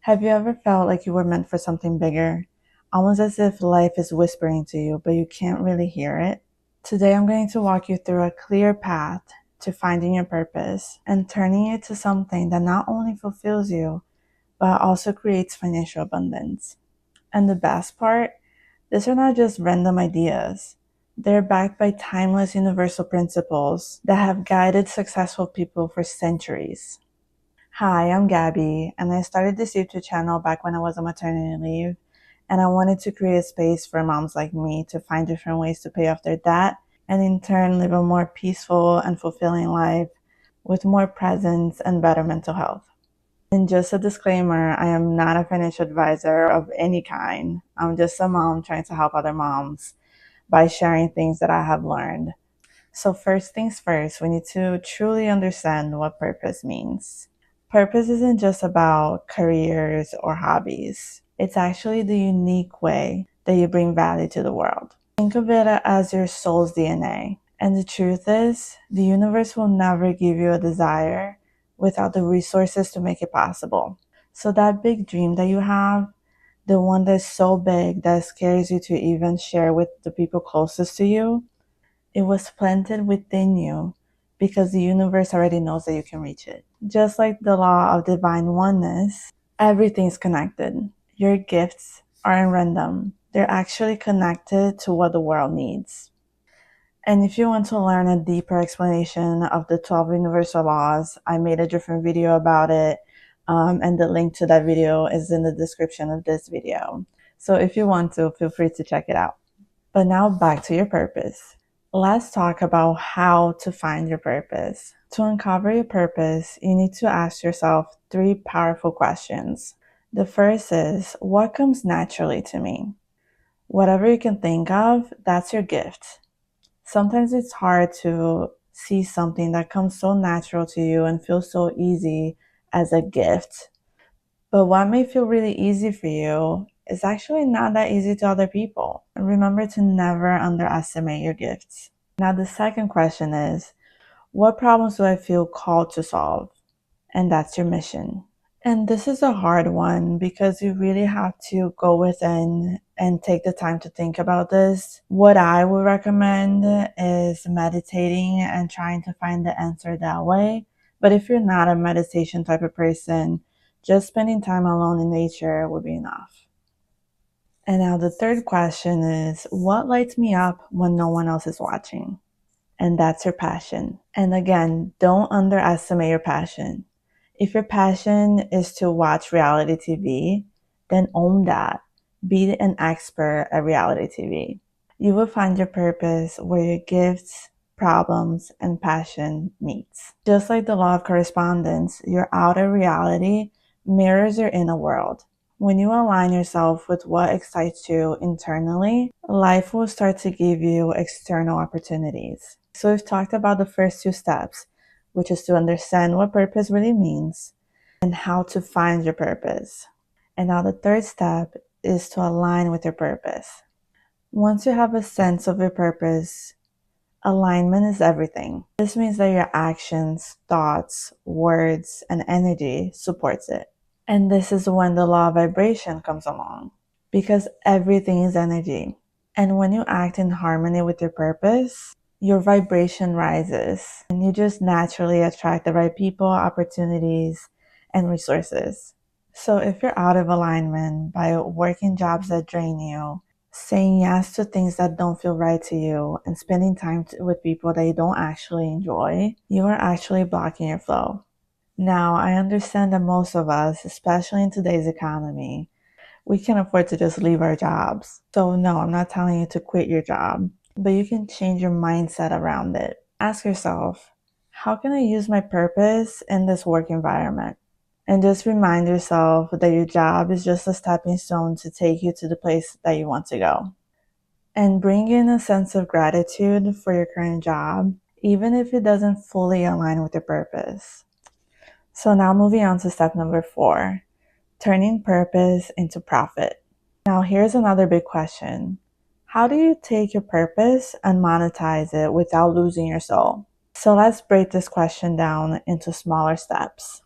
Have you ever felt like you were meant for something bigger? Almost as if life is whispering to you, but you can't really hear it? Today, I'm going to walk you through a clear path to finding your purpose and turning it to something that not only fulfills you, but also creates financial abundance. And the best part, these are not just random ideas. They're backed by timeless universal principles that have guided successful people for centuries. Hi, I'm Gabby, and I started this YouTube channel back when I was on maternity leave, and I wanted to create a space for moms like me to find different ways to pay off their debt and in turn live a more peaceful and fulfilling life with more presence and better mental health. And just a disclaimer, I am not a financial advisor of any kind. I'm just a mom trying to help other moms by sharing things that I have learned. So first things first, we need to truly understand what purpose means. Purpose isn't just about careers or hobbies. It's actually the unique way that you bring value to the world. Think of it as your soul's DNA. And the truth is, the universe will never give you a desire without the resources to make it possible. So that big dream that you have, the one that's so big that scares you to even share with the people closest to you, it was planted within you because the universe already knows that you can reach it. Just like the law of divine oneness, everything's connected. Your gifts aren't random. They're actually connected to what the world needs. And if you want to learn a deeper explanation of the 12 universal laws, I made a different video about it. And the link to that video is in the description of this video. So if you want to, feel free to check it out. But now back to your purpose. Let's talk about how to find your purpose. To uncover your purpose, you need to ask yourself 3 powerful questions. The first is, what comes naturally to me? Whatever you can think of, that's your gift. Sometimes it's hard to see something that comes so natural to you and feels so easy as a gift. But what may feel really easy for you is actually not that easy to other people. Remember to never underestimate your gifts. Now, the second question is, what problems do I feel called to solve? And that's your mission. And this is a hard one because you really have to go within and take the time to think about this. What I would recommend is meditating and trying to find the answer that way. But if you're not a meditation type of person, just spending time alone in nature would be enough. And now the third question is, what lights me up when no one else is watching? And that's your passion. And again, don't underestimate your passion. If your passion is to watch reality TV, then own that. Be an expert at reality TV. You will find your purpose where your gifts, problems, and passion meets. Just like the law of correspondence, your outer reality mirrors your inner world. When you align yourself with what excites you internally, life will start to give you external opportunities. So we've talked about the first 2 steps, which is to understand what purpose really means and how to find your purpose. And now the third step is to align with your purpose. Once you have a sense of your purpose, alignment is everything. This means that your actions, thoughts, words, and energy supports it. And this is when the law of vibration comes along, because everything is energy. And when you act in harmony with your purpose, your vibration rises and you just naturally attract the right people, opportunities, and resources. So if you're out of alignment by working jobs that drain you, saying yes to things that don't feel right to you, and spending time with people that you don't actually enjoy, you are actually blocking your flow. Now, I understand that most of us, especially in today's economy, we can't afford to just leave our jobs. So no, I'm not telling you to quit your job, but you can change your mindset around it. Ask yourself, how can I use my purpose in this work environment? And just remind yourself that your job is just a stepping stone to take you to the place that you want to go. And bring in a sense of gratitude for your current job, even if it doesn't fully align with your purpose. So now moving on to step number 4, turning purpose into profit. Now here's another big question. How do you take your purpose and monetize it without losing your soul? So let's break this question down into smaller steps.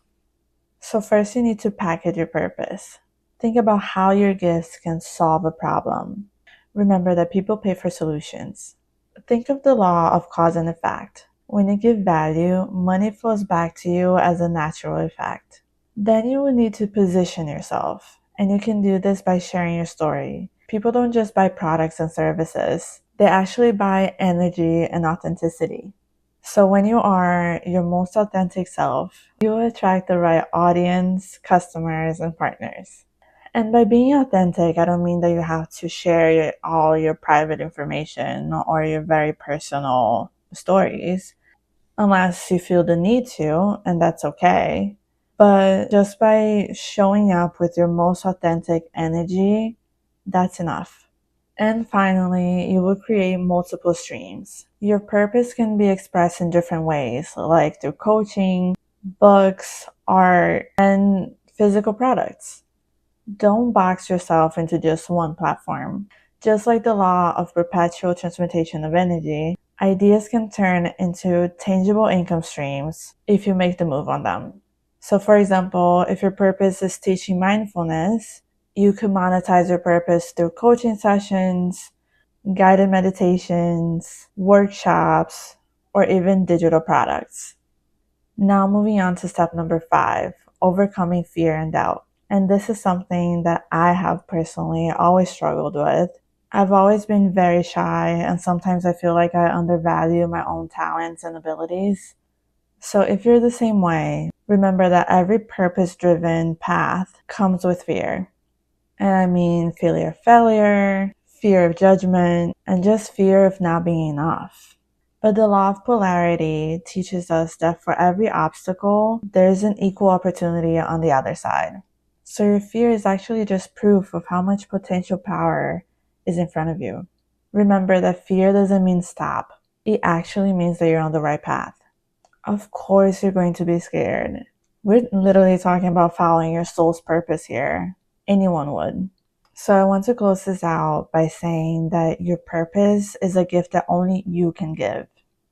So first you need to package your purpose. Think about how your gifts can solve a problem. Remember that people pay for solutions. Think of the law of cause and effect. When you give value, money flows back to you as a natural effect. Then you will need to position yourself. And you can do this by sharing your story. People don't just buy products and services, they actually buy energy and authenticity. So when you are your most authentic self, you will attract the right audience, customers, and partners. And by being authentic, I don't mean that you have to share all your private information or your very personal stories, unless you feel the need to, and that's okay. But just by showing up with your most authentic energy, that's enough. And finally, you will create multiple streams. Your purpose can be expressed in different ways, like through coaching, books, art, and physical products. Don't box yourself into just one platform. Just like the law of perpetual transmutation of energy, ideas can turn into tangible income streams if you make the move on them. So, for example, if your purpose is teaching mindfulness, you could monetize your purpose through coaching sessions, guided meditations, workshops, or even digital products. Now, moving on to step number 5, overcoming fear and doubt. And this is something that I have personally always struggled with. I've always been very shy, and sometimes I feel like I undervalue my own talents and abilities. So if you're the same way, remember that every purpose-driven path comes with fear. And I mean fear of failure, fear of judgment, and just fear of not being enough. But the law of polarity teaches us that for every obstacle, there's an equal opportunity on the other side. So your fear is actually just proof of how much potential power is in front of you. Remember that fear doesn't mean stop. It actually means that you're on the right path. Of course you're going to be scared. We're literally talking about following your soul's purpose here. Anyone would. So I want to close this out by saying that your purpose is a gift that only you can give.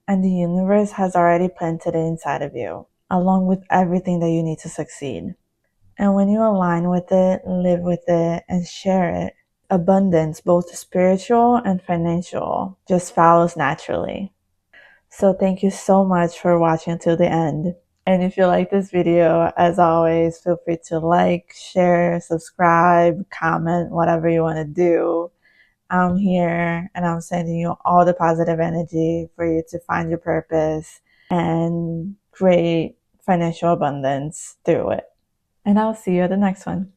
And the universe has already planted it inside of you, along with everything that you need to succeed. And when you align with it, live with it, and share it, abundance, both spiritual and financial, just follows naturally. So thank you so much for watching until the end. And if you like this video, as always, feel free to like, share, subscribe, comment, whatever you want to do. I'm here and I'm sending you all the positive energy for you to find your purpose and create financial abundance through it. And I'll see you at the next one.